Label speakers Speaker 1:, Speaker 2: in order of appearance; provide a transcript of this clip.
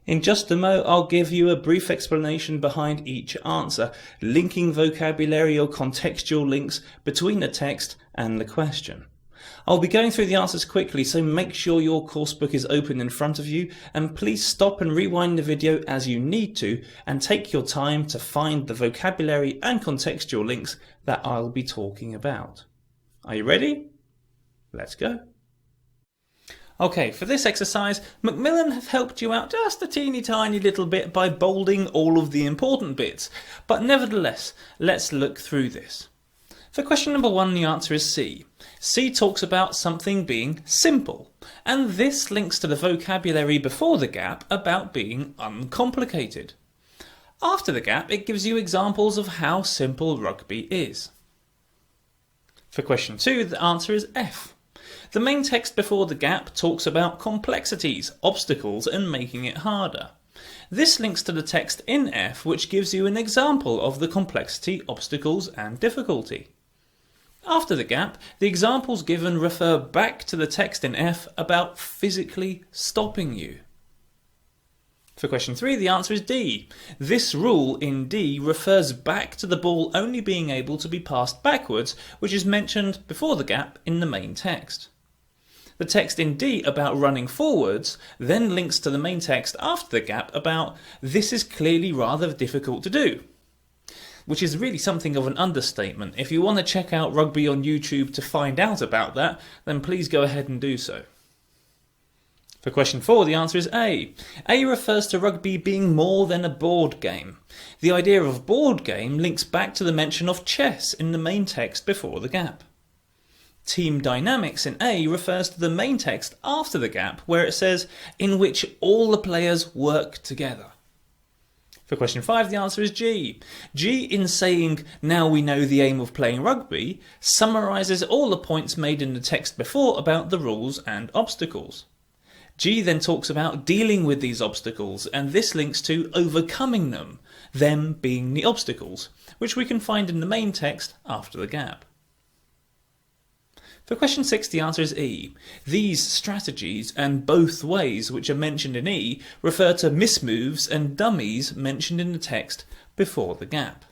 Speaker 1: In just a mo, I'll give you a brief explanation behind each answer, linking vocabulary or contextual links between the text and the question. I'll be going through the answers quickly, so make sure your course book is open in front of you, and please stop and rewind the video as you need to, and take your time to find the vocabulary and contextual links that I'll be talking about. Are you ready? Let's go. Okay, for this exercise, Macmillan have helped you out just a teeny tiny little bit by bolding all of the important bits, but nevertheless, let's look through this. For question number 1, the answer is C. C talks about something being simple, and this links to the vocabulary before the gap about being uncomplicated. After the gap, it gives you examples of how simple rugby is. For question 2, the answer is F. The main text before the gap talks about complexities, obstacles, and making it harder. This links to the text in F, which gives you an example of the complexity, obstacles, and difficulty. After the gap, the examples given refer back to the text in F about physically stopping you. For question 3, the answer is D. This rule in D refers back to the ball only being able to be passed backwards, which is mentioned before the gap in the main text. The text in D about running forwards then links to the main text after the gap about this is clearly rather difficult to do, which is really something of an understatement. If you want to check out rugby on YouTube to find out about that, then please go ahead and do so. For question 4, the answer is A. A refers to rugby being more than a board game. The idea of board game links back to the mention of chess in the main text before the gap. Team dynamics in A refers to the main text after the gap, where it says, in which all the players work together. For question 5, the answer is G. G, in saying, now we know the aim of playing rugby, summarises all the points made in the text before about the rules and obstacles. G then talks about dealing with these obstacles, and this links to overcoming them being the obstacles, which we can find in the main text after the gap. For question 6, the answer is E. These strategies and both ways which are mentioned in E refer to mismoves and dummies mentioned in the text before the gap.